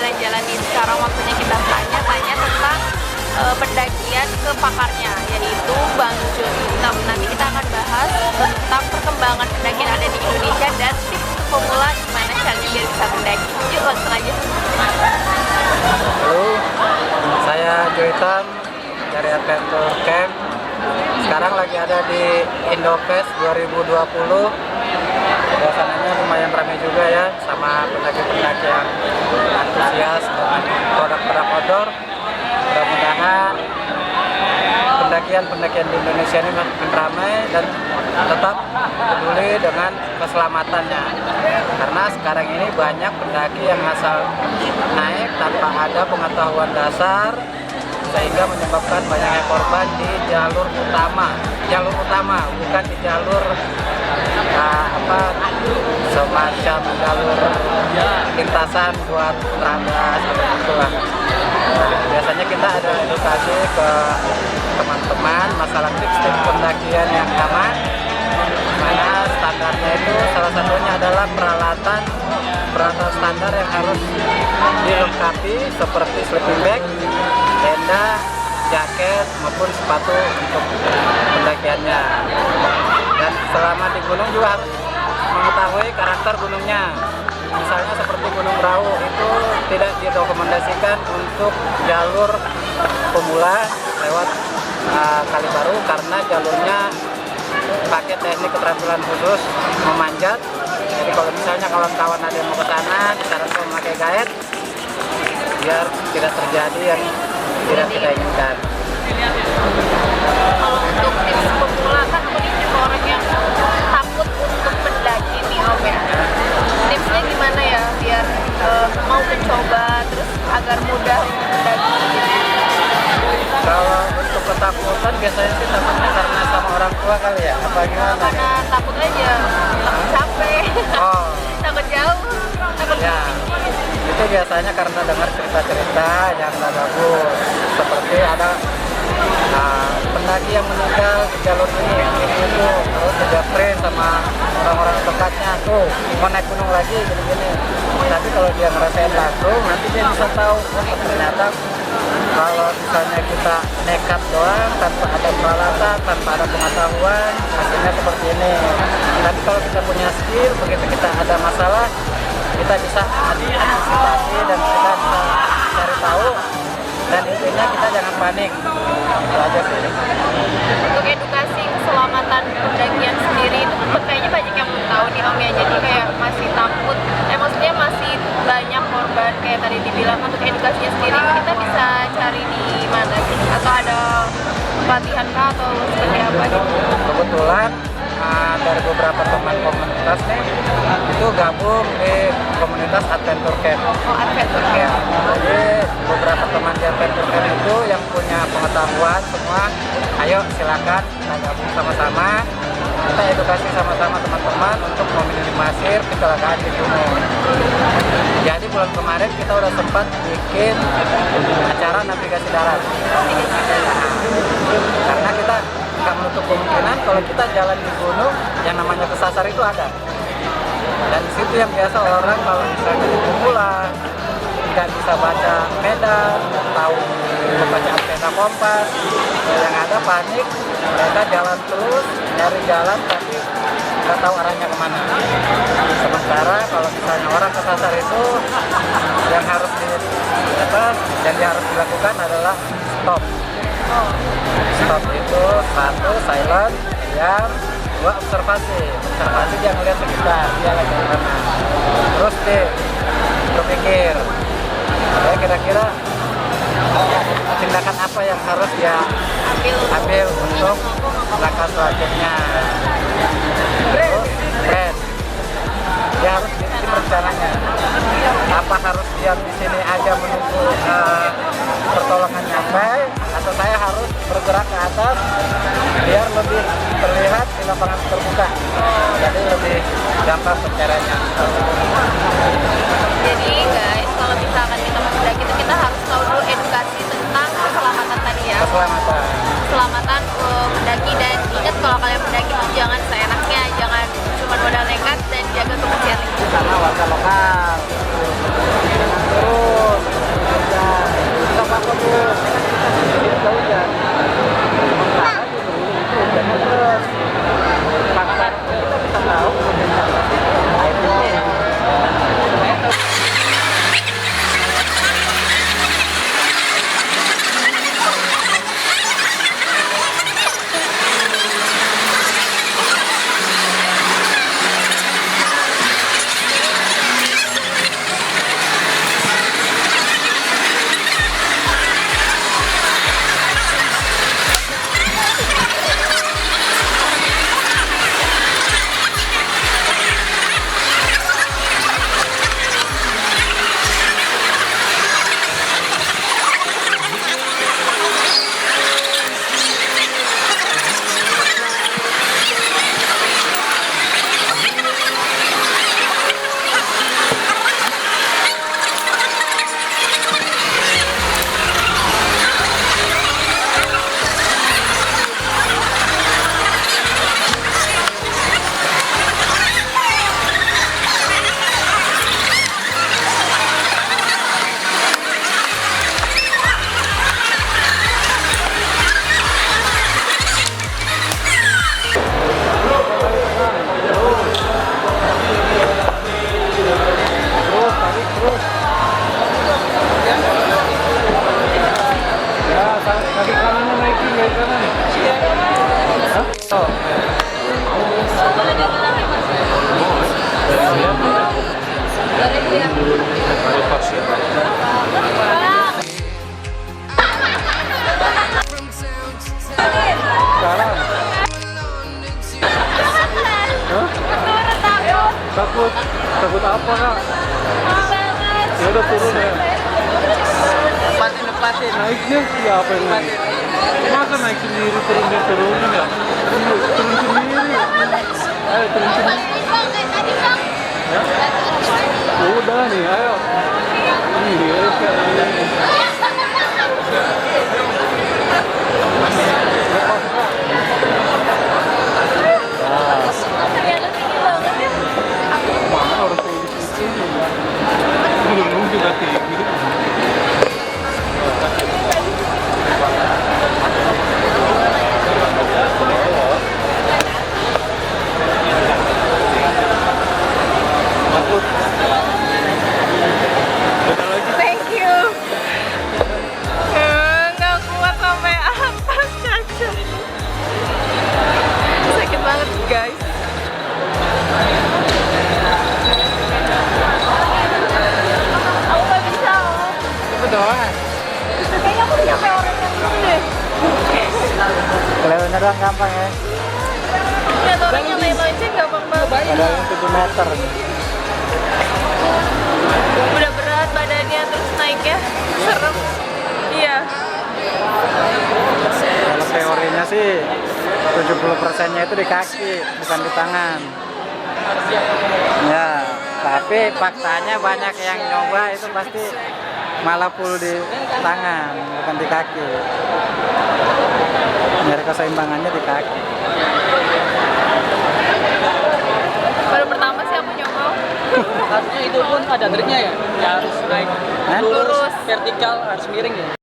jalan-jalanin. Sekarang waktunya kita tanya-tanya tentang pendakian ke pakarnya, yaitu Bang Joni. Nanti kita akan bahas tentang perkembangan pendakian ada di Indonesia dan tips pemula gimana caranya biar bisa mendaki. Yuk langsung aja. Halo, saya Joitan dari Adventure Camp. Sekarang lagi ada di Indofest 2020. Suasananya lumayan ramai juga ya, sama pendaki-pendaki yang antusias dengan produk-produk outdoor. Mudah-mudahan pendakian di Indonesia ini makin ramai dan tetap peduli dengan keselamatannya. Karena sekarang ini banyak pendaki yang asal naik tanpa ada pengetahuan dasar, sehingga menyebabkan banyaknya korban di jalur utama, bukan di jalur semacam jalur lintasan buat terabas atau itulah. Biasanya kita ada edukasi ke teman-teman masalah tips-tips pendakian yang aman, mana standarnya itu salah satunya adalah peralatan standar yang harus dilengkapi seperti sleeping bag, tenda, jaket maupun sepatu untuk pendakiannya. Dan selama di gunung juga harus mengetahui karakter gunungnya. Misalnya seperti Gunung Rawu itu tidak direkomendasikan untuk jalur pemula lewat Kali Baru karena jalurnya pakai teknik keterampilan khusus memanjat. Jadi kalau misalnya kawan-kawan ada yang mau ke sana, disarankan memakai guide biar tidak terjadi yang tidak kita inginkan. Kalau untuk tips pemula kan aku ini juga orang yang takut untuk mendaki nih Om ya. Tipsnya gimana ya biar mau mencoba terus agar mudah untuk mendaki gitu? Kalau untuk ketakutan biasanya sih takutnya karena sama orang tua kali ya, apa gimana? Karena takut aja, takut capek, takut jauh, takut ya. Itu biasanya karena dengar cerita-cerita yang nggak bagus, seperti ada pendaki yang meninggal di jalur ini itu, terus dijapres sama orang-orang dekatnya tuh mau naik gunung lagi gini-gini. Tapi kalau dia ngerasain langsung, nanti dia bisa tahu ternyata kalau misalnya kita nekat doang tanpa ada peralatan, tanpa ada pengetahuan, hasilnya seperti ini. Tapi kalau kita punya skill, begitu kita ada masalah, kita bisa antisipasi dan kita bisa cari tahu. Dan intinya kita jangan panik. Itu aja sih. Untuk edukasi keselamatan pendakian sendiri itu kan kayaknya banyak yang belum tahu nih Om ya. Jadi kayak masih takut, maksudnya masih banyak korban kayak tadi dibilang. Untuk edukasinya sendiri kita bisa cari di mana gitu? Atau ada pelatihan kah atau seperti apa gitu? Kebetulan dari beberapa teman komunitas nih itu gabung di komunitas Adventure Camp. Oh, Adventure Camp. Jadi beberapa teman di Adventure Camp itu yang punya pengetahuan semua, ayo silakan kita gabung sama-sama, kita edukasi sama-sama teman-teman untuk meminimalisir kecelakaan di gunung. Jadi bulan kemarin kita udah sempat bikin acara navigasi darat. Karena kita nggak menutup kemungkinan kalau kita jalan di gunung yang namanya kesasar itu ada. Dan di situ yang biasa orang kalau misalnya di pemula tidak bisa baca medan, tahu membaca peta kompas, yang ada panik, mereka jalan terus nyari jalan tapi nggak tahu arahnya kemana. Sementara kalau misalnya orang kesasar itu yang harus dilakukan adalah stop. Stop itu satu silent, diam, dua observasi dia ngeliat sekitar dia lagi di mana. Terus berpikir kira-kira tindakan apa yang harus dia ambil untuk langkah selanjutnya. Terus dia harus bikin rencananya. Apa harus diam di sini aja menunggu pertolongan nyampe, atau saya harus bergerak ke atas biar lebih terlihat di lapangan terbuka, jadi lebih gampang pencariannya. Jadi guys, kalau misalkan kita mau mendaki itu kita harus tahu dulu edukasi tentang keselamatan tadi ya. Keselamatan mendaki, dan ingat kalau kalian mendaki itu jangan seenaknya, jangan cuma modal nekat dan jaga kebersihan lingkungan. Karena warga lokal jangan turun Itu hujan. Sementara di dulu itu hujannya terus. Fakta kita bisa tahu hujannya airnya. Kaki kanannya naikin, kaki kanan. Hah? Oh. Sekarang. Hah? Takut. Takut apa, Kak? Ya udah turun ya. Lepasin. Naiknya siapa yang naik? Masa naik sendiri turunin ya? Turun sendiri. Ayo turun sendiri. Ya? Udah nih, ayo. Ini mana orang polisi sini? Belum juga tinggi. Thank you. Nggak kuat sampai atas, Caca. Sakit banget, guys. Aku nggak bisa, Om. Itu doang. Kayaknya aku udah nyampe orang yang dulu deh. Kelewatnya doang gampang ya. Lihat orangnya main lonceng gampang banget. Ada yang 7 meter. Udah berat badannya terus naiknya serem. Iya. Kalau teorinya sih 70%-nya itu di kaki, bukan di tangan. Ya, tapi faktanya banyak yang nyoba itu pasti malah full di tangan, bukan di kaki. Nyari keseimbangannya di kaki. Baru pertama sih aku nyoba. Harusnya itu pun ada triknya ya. Ya harus naik Hah? lurus, vertikal, harus miring ya.